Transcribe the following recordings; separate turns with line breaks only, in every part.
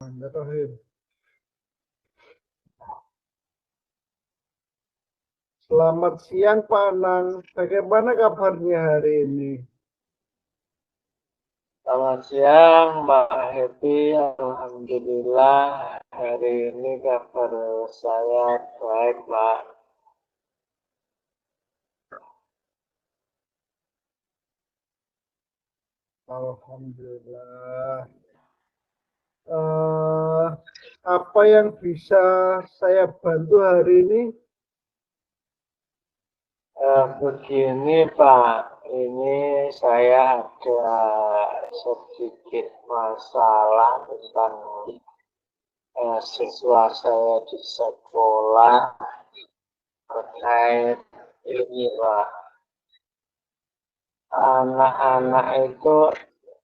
Bismillahirrahmanirrahim. Selamat siang Pak Anang, bagaimana kabarnya hari ini?
Selamat siang Mbak Happy, Alhamdulillah hari ini kabar saya baik Pak.
Alhamdulillah. Apa yang bisa saya bantu hari ini?
Begini Pak, ini saya ada sedikit masalah tentang siswa saya di sekolah terkait ini Pak. Anak-anak itu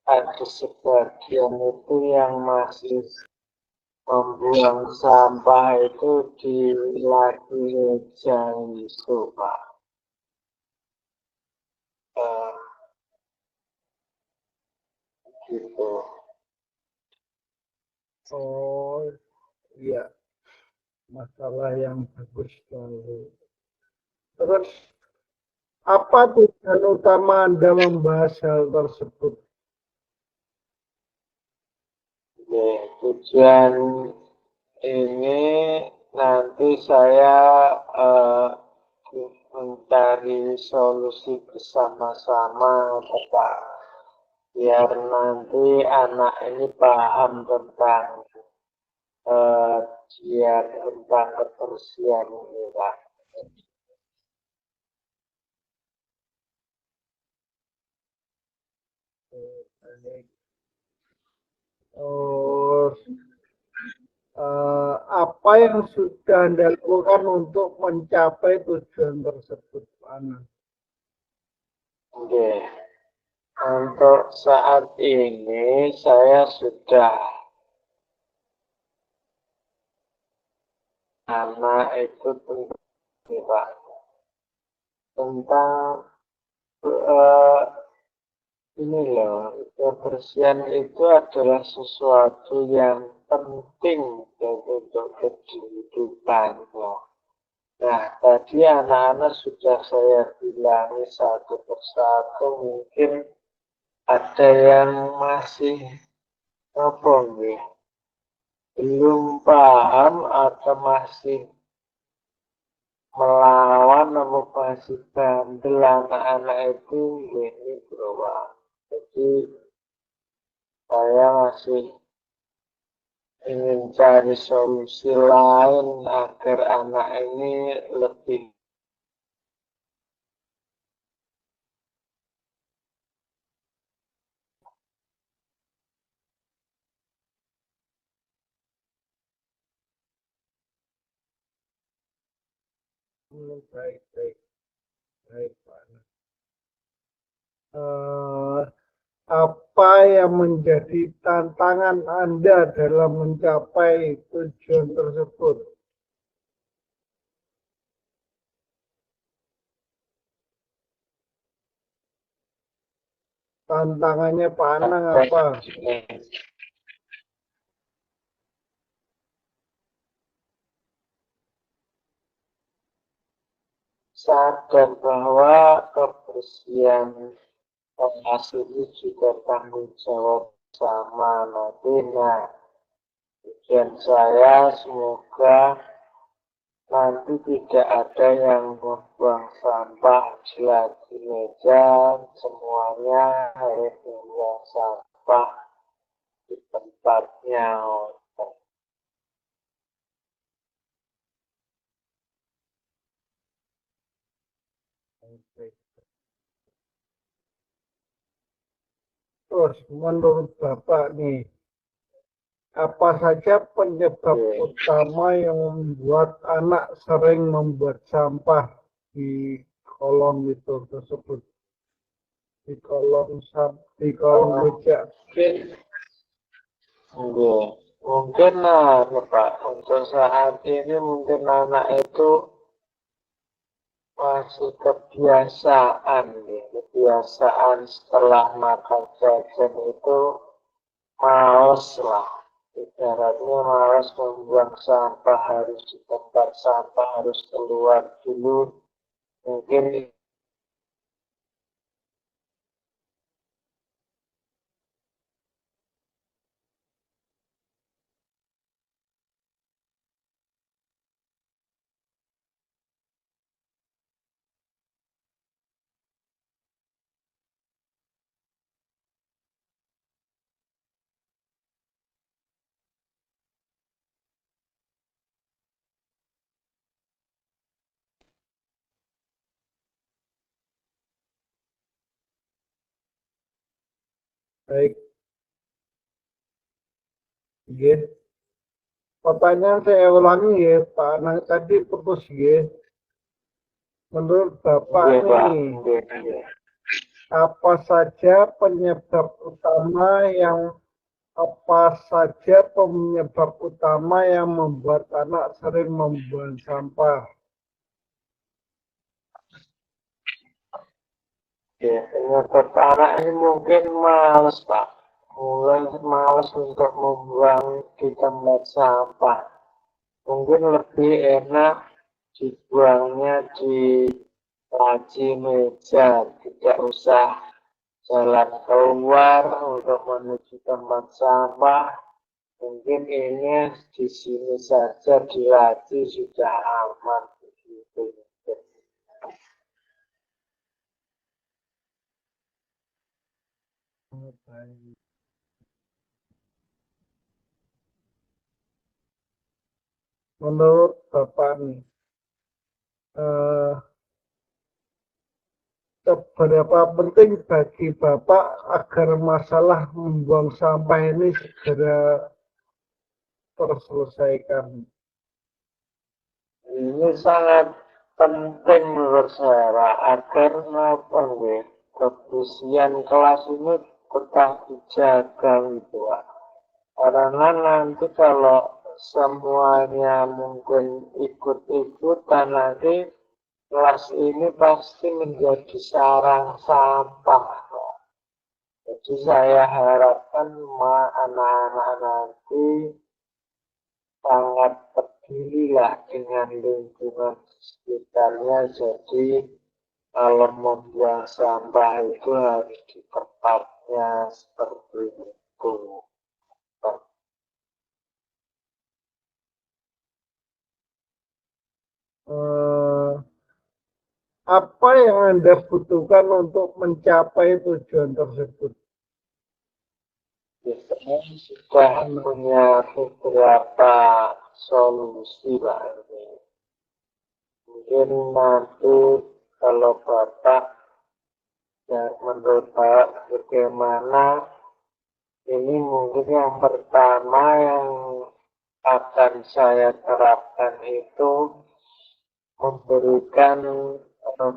ada sebagian itu yang masih membuang sampah itu di lagi hujan itu Pak. Gitu.
Oh, iya, masalah yang bagus sekali. Terus, apa tujuan utama Anda membahas hal tersebut?
Oke, tujuan ini nanti saya mencari solusi bersama-sama Pak, biar nanti anak ini paham tentang dia tentang kebersihan ini Pak.
Oh, apa yang sudah Anda lakukan untuk mencapai tujuan tersebut, Pak Anang?
Oke, untuk saat ini saya sudah anak itu Pak, tentang ini loh, kebersihan itu adalah sesuatu yang penting untuk kehidupan loh. Nah, tadi anak-anak sudah saya bilangi satu persatu, mungkin ada yang masih apa nih, belum paham atau masih melawan atau masih bandel anak-anak itu ini bro Pak. Jadi saya masih ingin cari solusi lain agar anak ini lebih
Baik, baik, baik, Pak Anang. Apa yang menjadi tantangan Anda dalam mencapai tujuan tersebut? Tantangannya Pak Anang apa?
sadar bahwa kebersihan lokasi itu juga tanggung jawab sama nanti. Nah, tujuan saya semoga nanti tidak ada yang membuang sampah di meja, semuanya harus membuang sampah di tempatnya.
Terus menurut Bapak nih, apa saja penyebab utama yang membuat anak sering membuat sampah di kolong itu tersebut? Di kolong meja.
Mungkin Pak, untuk saat ini mungkin anak itu masih kebiasaan setelah makan jajan itu males lah, ibaratnya malas membuang sampah harus di tempat sampah, harus keluar dulu. Mungkin
Baik, ya. Pertanyaan saya ulangi ya, Pak Anang tadi putus ya. Menurut Bapak
iya, Pak.
nih,
Iya.
apa saja penyebab utama yang membuat anak sering membuang sampah?
Ya, penyebab anak ini mungkin males, Pak. Mulai males untuk membuang di tempat sampah. Mungkin lebih enak dibuangnya di laci meja, tidak usah jalan keluar untuk menuju tempat sampah. Mungkin ini di sini saja di laci sudah aman begitu.
Menurut Bapak nih, seberapa penting bagi Bapak agar masalah membuang sampah ini segera terselesaikan?
Ini sangat penting menurut saya agar kebersihan kelas ini tetap dijaga gitu, Pak. Karena nanti kalau semuanya mungkin ikut-ikutan, nanti kelas ini pasti menjadi sarang sampah. Jadi saya harapkan anak-anak nanti sangat peduli dengan lingkungan sekitarnya. Jadi kalau membuang sampah itu harus di tempatnya seperti itu.
Apa yang Anda butuhkan untuk mencapai tujuan tersebut?
Saya sudah punya beberapa solusi, Pak. Mungkin nanti kalau Bapak, ya menurut Bapak bagaimana, ini mungkin yang pertama yang akan saya terapkan itu memberikan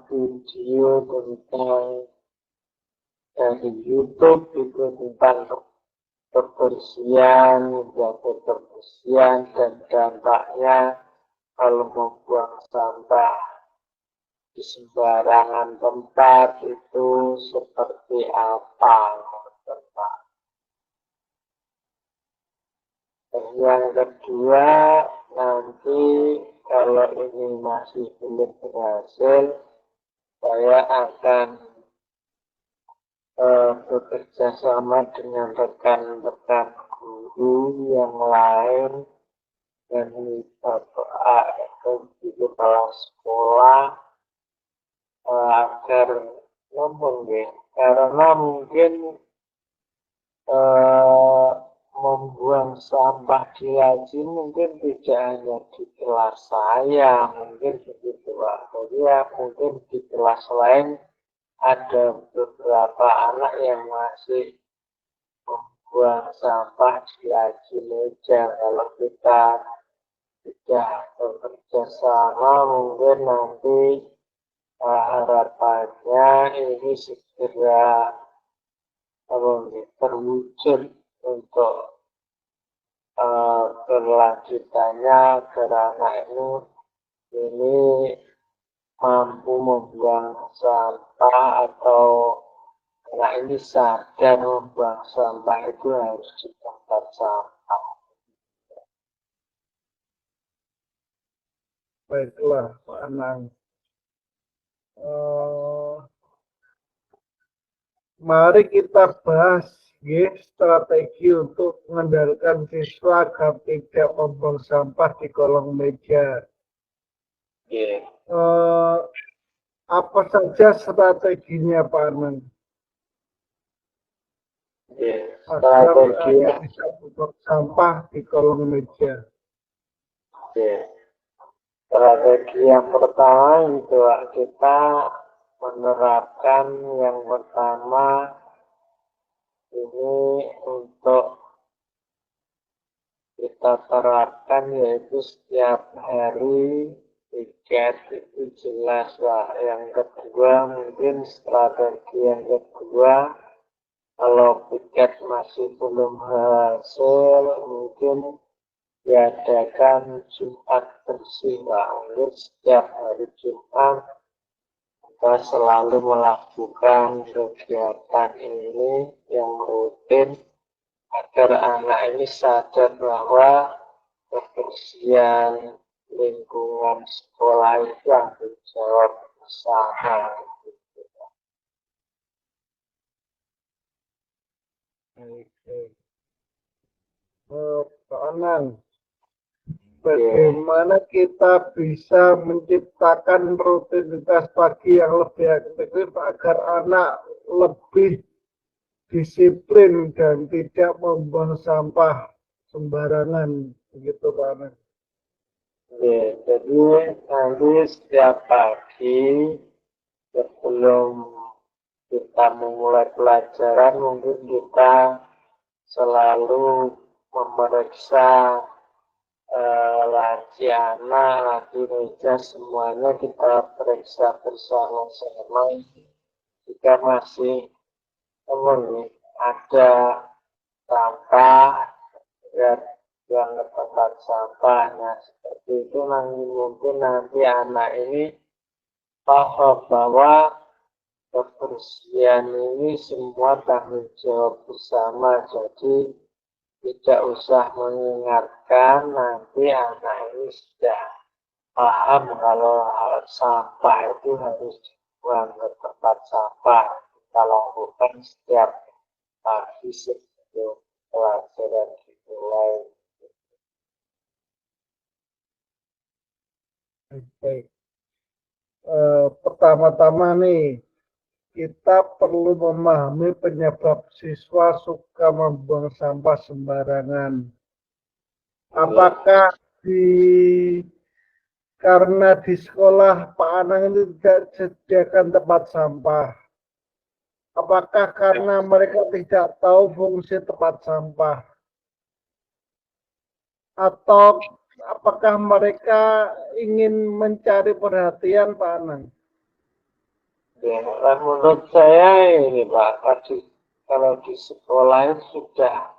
video tentang dari YouTube itu tentang kebersihan, menjaga kebersihan dan dampaknya kalau membuang sampah di sembarangan tempat itu seperti apa, Pak. Dan yang kedua, nanti kalau ini masih belum berhasil, saya akan bekerja sama dengan rekan-rekan guru yang lain dan kepala sekolah agar karena mungkin membuang sampah di laci mungkin tidak hanya di kelas saya, mungkin begitu, Pak. Jadi ya mungkin di kelas lain ada beberapa anak yang masih membuang sampah di laci meja. Kalau kita sudah bekerja sama, mungkin nanti harapannya ini segera terwujud untuk berlanjutannya agar anak ini mampu membuang sampah atau anak ini sadar membuang sampah itu harus di tempat sampah.
Baiklah, Pak Anang. Mari kita bahas strategi untuk mengendalikan siswa agar tidak membuang sampah di kolong meja. Apa saja strateginya, Pak Anang?
Strategi
Agar bisa membuang sampah di kolong meja.
Strategi yang pertama itu kita menerapkan yang pertama ini untuk kita terapkan yaitu setiap hari tiket itu jelas lah. Yang kedua mungkin strategi yang kedua, kalau tiket masih belum hasil mungkin diadakan Jumat bersih Pak. Mungkin setiap hari Jumat kita selalu melakukan kegiatan ini yang rutin agar anak ini sadar bahwa kebersihan lingkungan sekolah itu tanggung jawab bersama.
Pak Anang, bagaimana kita bisa menciptakan rutinitas pagi yang lebih efektif agar anak lebih disiplin dan tidak membuang sampah sembarangan, begitu Pak Anang?
Jadi nanti setiap pagi sebelum kita memulai pelajaran mungkin kita selalu memeriksa laci anak, laci meja, semuanya kita periksa bersama-sama. Jika masih ada sampah, ya buang ke tempat sampah. Nah, seperti itu mungkin nanti anak ini paham bahwa kebersihan ini semua tanggung jawab bersama. Jadi tidak usah mengingatkan, nanti anak ini sudah paham kalau sampah itu harus dibuang ke tempat sampah. Kita lakukan setiap pagi sebelum pelajaran dimulai.
Baik. Pertama-tama nih, kita perlu memahami penyebab siswa suka membuang sampah sembarangan. Apakah karena di sekolah Pak Anang itu tidak disediakan tempat sampah? Apakah karena mereka tidak tahu fungsi tempat sampah? Atau apakah mereka ingin mencari perhatian, Pak Anang?
Ya, menurut saya ini Pak, kalau di sekolah sudah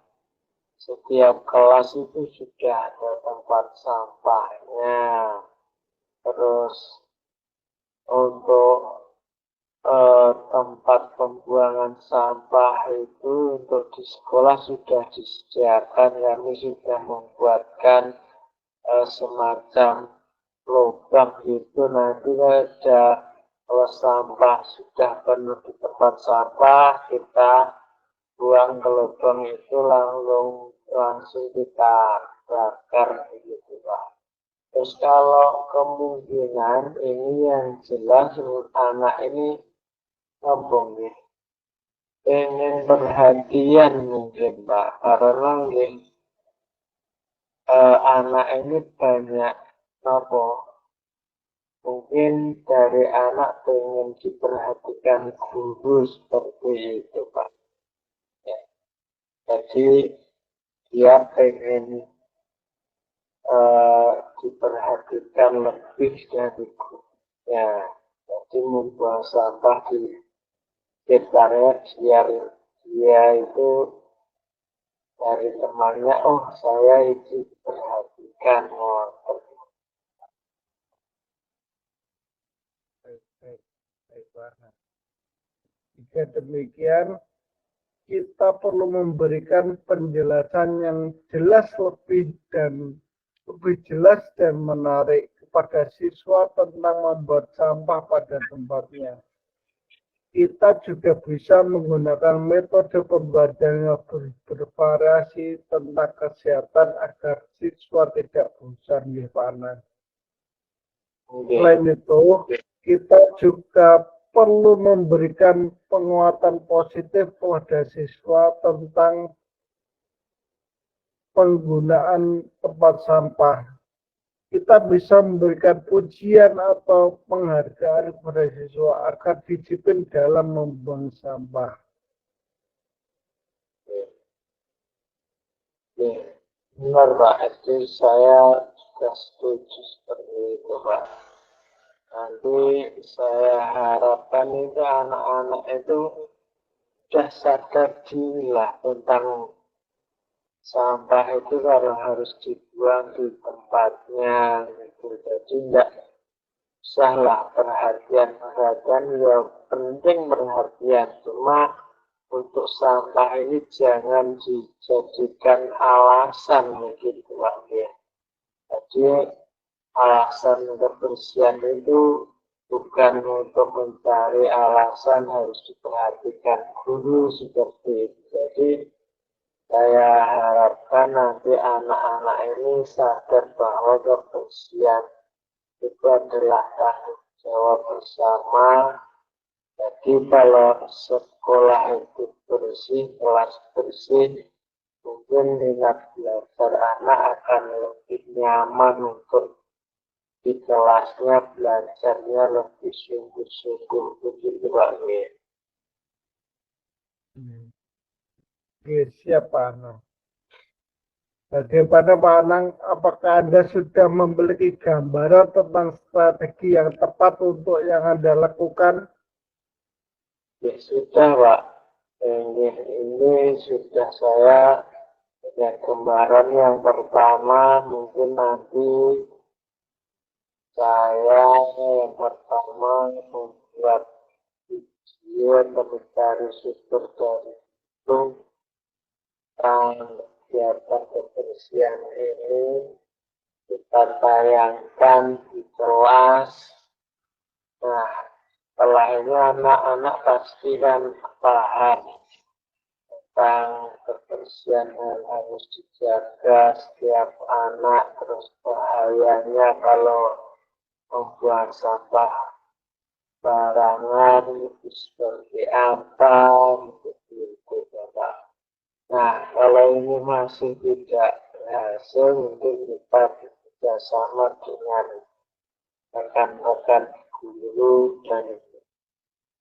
setiap kelas itu sudah ada tempat sampahnya. Terus untuk tempat pembuangan sampah itu untuk di sekolah sudah disediakan. Kami sudah membuatkan semacam lubang gitu, nanti ada kalau sampah sudah penuh di tempat sampah kita buang ke lubang itu langsung kita bakar gitu Pak. Terus kalau kemungkinan ini yang jelas anak ini ingin perhatian mungkin Pak, karena anak ini banyak mungkin dari anak pengen diperhatikan guru seperti itu Pak. Ya. Jadi dia pengen diperhatikan lebih dari gurunya. Jadi membuang sampah di sekitarnya biar dia itu dari temannya, oh saya itu diperhatikan.
Jika demikian, kita perlu memberikan penjelasan yang jelas lebih jelas dan menarik kepada siswa tentang membuat sampah pada tempatnya. Kita juga bisa menggunakan metode pembelajaran yang bervariasi tentang kesehatan agar siswa tidak bosan di panah. Selain itu, kita juga perlu memberikan penguatan positif kepada siswa tentang penggunaan tempat sampah. Kita bisa memberikan pujian atau penghargaan kepada siswa agar disiplin dalam membuang sampah.
Benar Pak, itu saya juga setuju seperti itu Pak. Nanti saya harapkan itu anak-anak itu sudah sadar diri lah tentang sampah itu kalau harus dibuang di tempatnya gitu. Jadi tidak usahlah perhatian ya penting perhatian, cuma untuk sampah ini jangan dijadikan alasan begitu Pak ya. Jadi alasan kebersihan itu bukan untuk mencari alasan harus diperhatikan guru seperti itu. Jadi saya harapkan nanti anak-anak ini sadar bahwa kebersihan itu adalah tanggung jawab bersama. Jadi kalau sekolah itu bersih, kelas bersih, mungkin minat belajar anak akan lebih nyaman untuk di kelasnya belajarnya lebih sungguh-sungguh begitu Pak.
Oke, siap Pak Anang. Bagaimana Pak Anang, apakah Anda sudah memiliki gambaran tentang strategi yang tepat untuk yang Anda lakukan?
Ya sudah Pak, ini sudah saya punya gambaran. Yang pertama mungkin nanti saya yang pertama membuat video mencari sumber dari itu tentang kegiatan kebersihan ini kita tayangkan di kelas. Nah, setelah ini anak-anak pasti kan paham tentang kebersihan yang harus dijaga setiap anak, terus bahayanya kalau membuang sampah barangan itu seperti apa gitu Bapak. Nah, kalau ini masih tidak berhasil, mungkin kita bekerjasama dengan rekan-rekan guru dan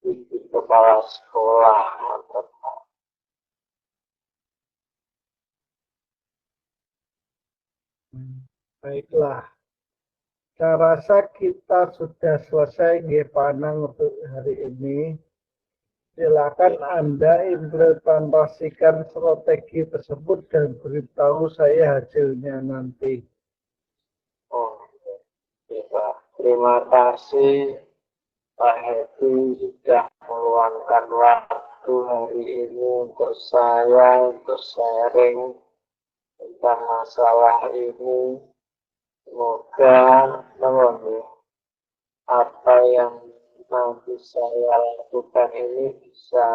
ibu kepala sekolah.
Baiklah, saya rasa kita sudah selesai Pak Anang untuk hari ini. Silakan Anda implementasikan strategi tersebut dan beritahu saya hasilnya nanti.
Oh, ya, Pak. Terima kasih Pak Hedi sudah meluangkan waktu hari ini untuk saya, untuk sharing tentang masalah ini. Semoga apa yang nanti saya lakukan ini bisa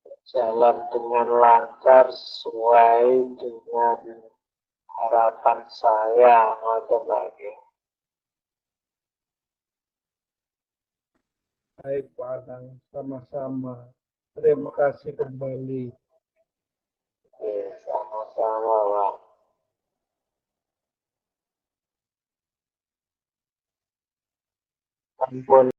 berjalan dengan lancar sesuai dengan harapan saya. Lagi.
Baik Pak Anang, sama-sama. Terima kasih kembali.
Oke, sama-sama Pak. Ampun.